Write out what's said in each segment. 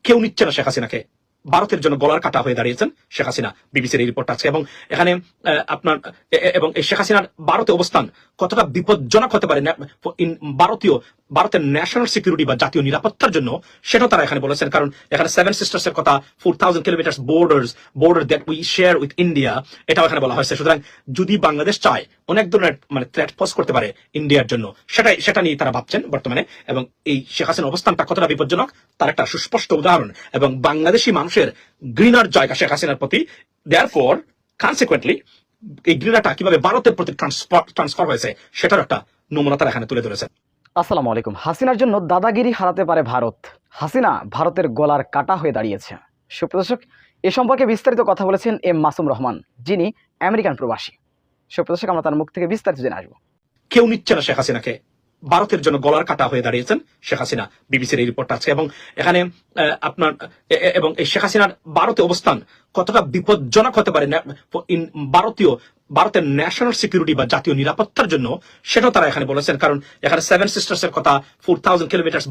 কেউ নিচ্ছে না শেখ হাসিনাকে। ভারতের জন্য গলার কাটা হয়ে দাঁড়িয়েছেন শেখ হাসিনা, বিবিসির এই রিপোর্ট আছে। এবং এখানে আপনার এবং এই শেখ হাসিনার ভারতে অবস্থান কতটা বিপজ্জনক হতে পারে ভারতের ন্যাশনাল সিকিউরিটি বা জাতীয় নিরাপত্তার জন্য, সেটাও তারা এখানে বলেছেন। কারণ এখানে 7 সিস্টার্স এর কথা, 4000 kilometre border that we share with India, এটাও এখানে বলা হয়েছে। সুতরাং যদি বাংলাদেশ চায় অনেক ধরনের থ্রেট পোজ করতে পারে ইন্ডিয়ার জন্য, সেটা নিয়ে তারা ভাবছেন বর্তমানে। এবং এই শেখ হাসিনার অবস্থানটা কতটা বিপজ্জনক তার একটা সুস্পষ্ট উদাহরণ। এবং বাংলাদেশি মানুষের ঘৃণার জায়গা শেখ হাসিনার প্রতি, দেয়ারফর কনসিকুয়েন্টলি এই ঘৃণাটা কিভাবে ভারতের প্রতি ট্রান্সফার হয়েছে সেটার একটা নমুনা তারা এখানে তুলে ধরেছেন। আসসালামু আলাইকুম। হাসিনার জন্য দাদাগিরি হারাতে পারে ভারত। হাসিনা ভারতের গলার কাটা হয়ে দাঁড়িয়েছে। সুপ্রিয় দর্শক, এ সম্পর্কে বিস্তারিত কথা বলেছেন এম মাসুম রহমান, যিনি আমেরিকান প্রবাসী। সুপ্রিয় দর্শক, আমরা তার মুখ থেকে বিস্তারিত জেনে আসবো। কেউ নিচ্ছে না শেখ হাসিনাকে। ভারতের জন্য গলার কাটা হয়ে দাঁড়িয়েছেন শেখ হাসিনা, বিবিসির এই রিপোর্ট আছে। এবং এখানে আপনার এবং এই শেখ হাসিনার ভারতে অবস্থান কতটা বিপজ্জনক হতে পারে ভারতের ন্যাশনাল সিকিউরিটি বা জাতীয় নিরাপত্তার জন্য, সেটাও তারা এখানে বলেছেন। কারণ এখানে 7 সিস্টার্স এর কথা, 4000 kilometre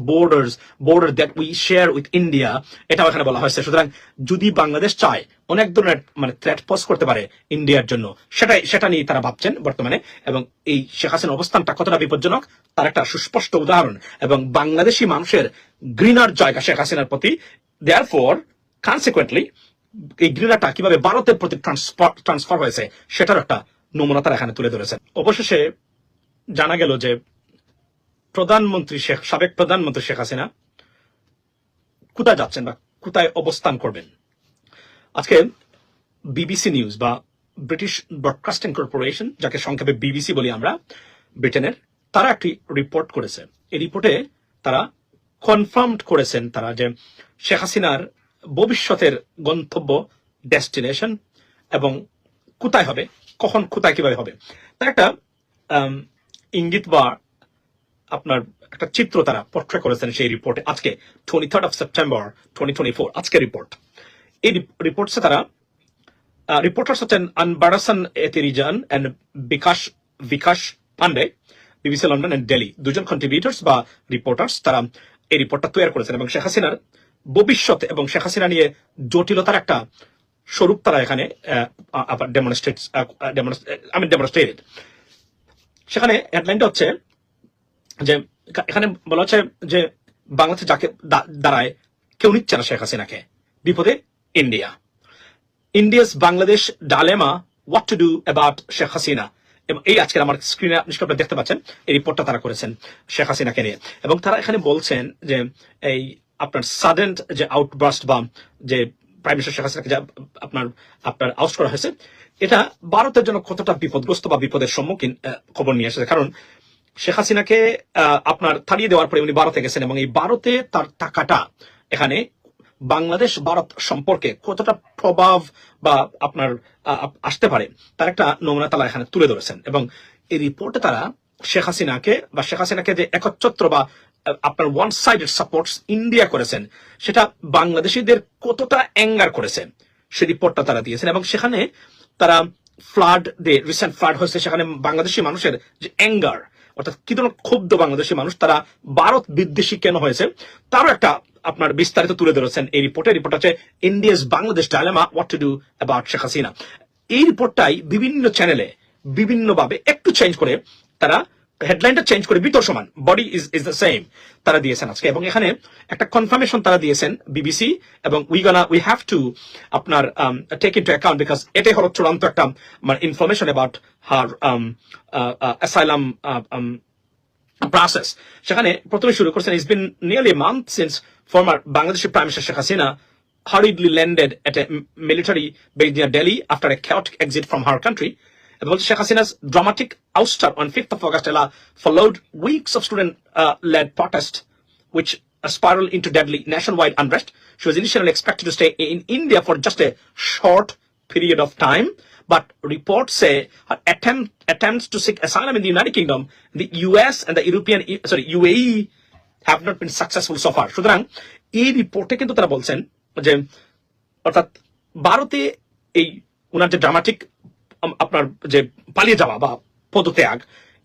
border that we share with India, এটাও এখানে বলা হয়েছে। সুতরাং যদি বাংলাদেশ চায় অনেক ধরনের থ্রেট পোজ করতে পারে ইন্ডিয়ার জন্য, সেটা নিয়ে তারা ভাবছেন বর্তমানে। এবং এই শেখ হাসিনার অবস্থানটা কতটা বিপজ্জনক তার একটা সুস্পষ্ট উদাহরণ। এবং বাংলাদেশি মানুষের ঘৃণার জায়গা শেখ হাসিনার প্রতি, দেয়ারফর কনসিকুয়েন্টলি এই ঘৃণাটা কিভাবে ভারতের প্রতি ট্রান্সফার হয়েছে সেটার একটা নমুনা তারা এখানে তুলে ধরেছেন। অবশেষে জানা গেল যে সাবেক প্রধানমন্ত্রী শেখ হাসিনা কোথায় যাচ্ছেন বা কোথায় অবস্থান করবেন। আজকে বিবিসি নিউজ বা ব্রিটিশ ব্রডকাস্টিং কর্পোরেশন, যাকে সংক্ষেপে বিবিসি বলি আমরা, ব্রিটেনের, তারা একটি রিপোর্ট করেছে। এই রিপোর্টে তারা কনফার্মড করেছেন তারা যে শেখ হাসিনার ভবিষ্যতের গন্তব্য, ডেস্টিনেশন এবং কোথায় হবে, কখন, কোথায়, কিভাবে হবে, তার একটা ইঙ্গিত বা আপনার একটা চিত্র তারা পোর্ট্রে করেছেন সেই রিপোর্টে। আজকে 23rd of September 2024 আজকে রিপোর্ট। এই রিপোর্টসে তারা রিপোর্টার্স হচ্ছেন Anbarasan Ethirajan and Bikash Pandey, BBC London and Delhi, দুজন কন্ট্রিবিউটার্স বা রিপোর্টার্স, তারা এই রিপোর্টটা তৈরি করেছেন। এবং শেখ হাসিনার ভবিষ্যৎ এবং শেখ হাসিনা নিয়ে জটিলতার একটা স্বরূপ তারা এখানে ডেমনস্ট্রেটেড। সেখানে হেডলাইনটা হচ্ছে যে এখানে বলা হচ্ছে যে বাংলাদেশে যাকে দাঁড়ায় কেউ নিচ্ছে না শেখ হাসিনাকে, বিপদে India. India's Bangladesh dilemma, what to do about Sheikh Hasina. এবং এই আজকের আমার স্ক্রিনে নিষ্কৃত দেখতে পাচ্ছেন এই রিপোর্টটা তারা করেছেন শেখ হাসিনাকে নিয়ে। এবং তারা এখানে বলছেন যে এই আপনার সাডেন যে আউটবার্স্ট বা যে প্রাইম মিনিস্টার শেখ হাসিনাকে আপনার আউট করা হয়েছে, এটা ভারতের জন্য কতটা বিপদগ্রস্ত বা বিপদের সম্মুখীন খবর নিয়ে এসেছে। কারণ শেখ হাসিনাকে আপনার তাড়িয়ে দেওয়ার পরে উনি ভারতে গেছেন এবং এই ভারতে তার টাকাটা এখানে বাংলাদেশ ভারত সম্পর্কে কতটা প্রভাব বা আপনার আসতে পারে তার একটা নমুনা তারা এখানে তুলে ধরেছেন। এবং এই রিপোর্টে তারা শেখ হাসিনাকে যে একচ্ছত্র বা আপনার ওয়ান সাইডেড সাপোর্টস ইন্ডিয়া করেছেন, সেটা বাংলাদেশিদের কতটা অ্যাঙ্গার করেছে সেই রিপোর্টটা তারা দিয়েছেন। এবং সেখানে তারা রিসেন্ট ফ্লাড হয়েছে, সেখানে বাংলাদেশি মানুষের যে অ্যাঙ্গার, অর্থাৎ কি ধরনের ক্ষুব্ধ বাংলাদেশি মানুষ তারা ভারত বিদ্বেষী কেন হয়েছে, তারও একটা আপনার বিস্তারিত তুলে ধরেছেন এই রিপোর্টে। রিপোর্ট আছে India's Bangladesh dilemma, what to do about Sheikh Hasina. এই রিপোর্টটাই বিভিন্ন চ্যানেলে বিভিন্নভাবে একটু চেঞ্জ করে তারা হেডলাইনটা চেঞ্জ করে বিতর সমান, বডি ইজ দ্য সেম, তারা দিয়েছেন আজকে। এবং এখানে একটা কনফার্মেশন তারা দিয়েছেন বিবিসি, এবং উই হ্যাভ টু আপনার টেক ইনটু অ্যাকাউন্ট, বিকজ এটাই হলো চূড়ান্ত একটা information about her asylum process. সেখানে প্রথমে শুরু করেছেন, it's been nearly a month since former Bangladeshi Prime Minister Sheikh Hasina hurriedly landed at a military base near Delhi after a chaotic exit from her country. Sheikh Hasina's dramatic ouster on 5th of August followed weeks of student-led protest, which spiraled into deadly nationwide unrest. She was initially expected to stay in India for just a short period of time, but reports say her attempts to seek asylum in the United Kingdom, the US and the UAE have not been successful so far. সুতরাং এই রিপোর্টে কিন্তু তারা বলছেন যে অর্থাৎ ভারতে এই ওনার যে ড্রামাটিক আপনার যে পালিয়ে যাওয়া বা পদত্যাগ,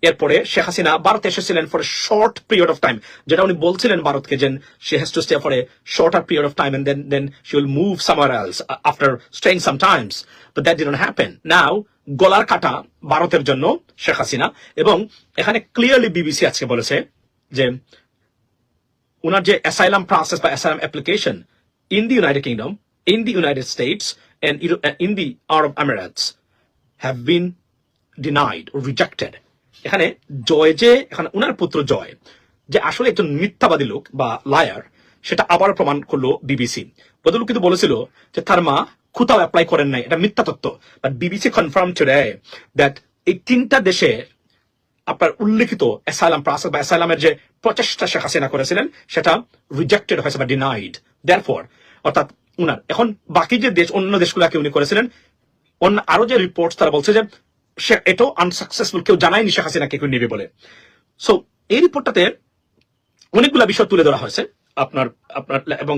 এরপরে শেখ হাসিনা ভারতে এসেছিলেন for a short period of time, যেটা উনি বলছিলেন ভারতকে যে she has to stay for a shorter period of time and then she will move somewhere else after staying some times, but that didn't happen. Now গলার কাটা ভারতের জন্য শেখ হাসিনা, এবং এখানে ক্লিয়ারলি বিবিসি আজকে বলেছে যে উনার যে অ্যাসাইলাম প্রসেস বা asylum application in the United Kingdom, in the United States and in the Arab Emirates have been denied ও রিজেক্টেড। এখানে জয় যে এখানে উনার পুত্র জয় যে আসলে একজন মিথ্যাবাদী লোক বা লায়ার, সেটা আবার প্রমাণ করলো বিবিসি। বদলু কিন্তু বলেছিল যে তার মা কোথাও অ্যাপ্লাই করেন নাই, এটা মিথ্যা তথ্য, but BBC confirm today that এই তিনটা দেশে আপনার উল্লেখিত অ্যাসাইলাম প্রসেস বা অ্যাসাইলামের যে প্রচেষ্টা শেখ হাসিনা করেছিলেন সেটা রিজেক্টেড হয়েছে বা ডিনাইড। দেয়ারফর অর্থাৎ উনার এখন বাকি যে দেশ, অন্য দেশগুলোকে উনি করেছিলেন, অন্য আরো যে রিপোর্ট তারা বলছে যে সে এটাও আনসাকসেসফুল, কেউ জানায়নি শেখ হাসিনাকে কেউ নেবে বলে। সো এই রিপোর্টটাতে অনেকগুলা বিষয় তুলে ধরা হয়েছে আপনার আপনার এবং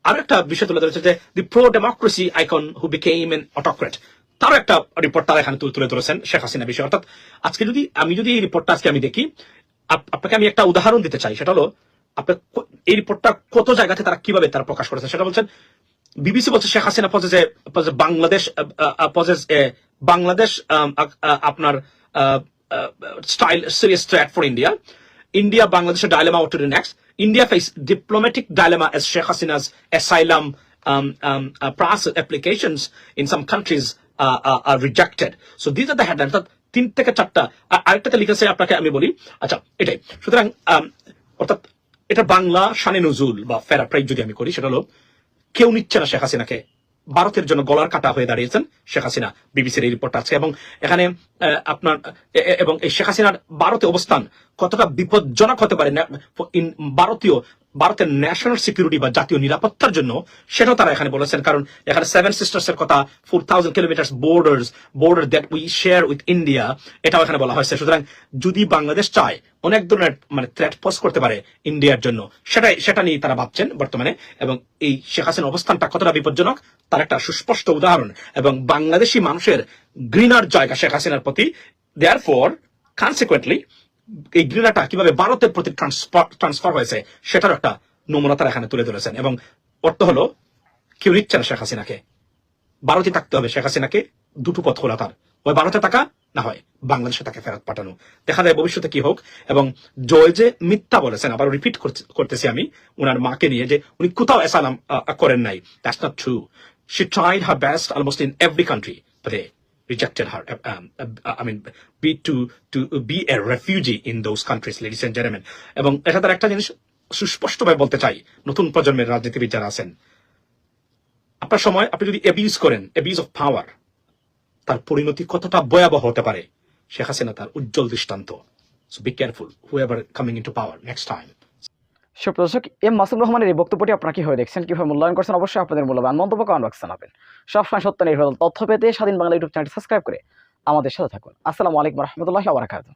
আরো একটা বিষয় তুলে ধরেছে যে the pro democracy icon who became an autocrat, তারও একটা রিপোর্ট তারা এখানে তুলে ধরেছেন শেখ হাসিনা বিষয়। অর্থাৎ আজকে যদি এই রিপোর্টটা আজকে আমি দেখি, আপনাকে আমি একটা উদাহরণ দিতে চাই, সেটা হলো আপনার এই রিপোর্টটা কত জায়গাতে তারা কিভাবে তারা প্রকাশ করেছে সেটা বলছেন। বিবিসি বলছে শেখ হাসিনা বাংলাদেশ আপনার style serious threat for India Bangladesh dilemma what to do next. India face diplomatic dilemma as Sheikh Hasina's asylum process applications in some countries are rejected. So these are the headlines. তিন থেকে চারটা আরেকটাতে লিখেছে আপনাকে আমি বলি। আচ্ছা, এটাই সুতরাং অর্থাৎ এটা বাংলা শানে নজুল বা প্যারাফ্রাইজ যদি আমি করি, সেটা হলো কেউ নিচ্ছে না শেখ হাসিনাকে, ভারতের জন্য গলার কাটা হয়ে দাঁড়িয়েছেন শেখ হাসিনা। বিবিসির এই রিপোর্ট আছে এবং এখানে আপনার এবং এই শেখ হাসিনার ভারতে অবস্থান কতটা বিপজ্জনক হতে পারে ভারতের ন্যাশনাল সিকিউরিটি বা জাতীয় নিরাপত্তার জন্য, সেটাও তারা এখানে বলেছেন। কারণ এখানে 7 সিস্টার্স এর কথা, 4000 kilometre border that we share with India, এটাও এখানে বলা হয়েছে। সুতরাং যদি বাংলাদেশ চায় অনেক ধরনের থ্রেট পোজ করতে পারে ইন্ডিয়ার জন্য, সেটা নিয়ে তারা ভাবছেন বর্তমানে। এবং এই শেখ হাসিনার অবস্থানটা কতটা বিপজ্জনক তার একটা সুস্পষ্ট উদাহরণ, এবং বাংলাদেশি মানুষের ঘৃণার জায়গা শেখ হাসিনার প্রতি। দেয়ারফর কনসিকুয়েন্টলি এই ঘৃণাটা কিভাবে ভারতের প্রতি ট্রান্সফার হয়েছে সেটার একটা নমুনা তারা এখানে তুলে ধরেছেন। এবং অর্থ হলো কেউ নিচ্ছে না শেখ হাসিনাকে, ভারতে থাকতে হবে শেখ হাসিনাকে। দুটো পথ খোলা তার, হয় ভারতে থাকা, না হয় বাংলাদেশে তাকে ফেরত পাঠানো। দেখা যায় ভবিষ্যতে কি হোক। এবং জয় যে মিথ্যা বলেছেন, আবার রিপিট করতেছি আমি উনার মাকে নিয়ে, যে উনি কোথাও অ্যাসাইলাম করেন নাই, that's not true. She tried her best almost in every country, but they rejected her. To be a refugee in those countries, ladies and gentlemen. এবং এটা তার একটা জিনিস সুস্পষ্টভাবে বলতে চাই, নতুন প্রজন্মের রাজনীতিবিদ যারা আছেন, আপনার সময় আপনি যদি অ্যাবিউজ অফ পাওয়ার, তার পরিণতি কতটা ভয়াবহ হতে পারে। শেখ হাসিনা তার উজ্জ্বল দৃষ্টান্ত। So be careful whoever coming into power next time. সুপ্রদর্শক, এম মাসুম রহমানের এই বক্তব্যটি আপনারা কিভাবে দেখছেন, কিভাবে মূল্যায়ন করছেন, অবশ্যই আপনাদের মূল্যবান মন্তব্য কমেন্ট বক্সে জানাবেন। সবসময় সত্য নির্ভর তথ্য পেতে স্বাধীন বাংলা ইউটিউব চ্যানেলটি সাবস্ক্রাইব করে আমাদের সাথে থাকুন। আসসালামু আলাইকুম রহমতুল্লাহি ওয়া বারাকাতুহু।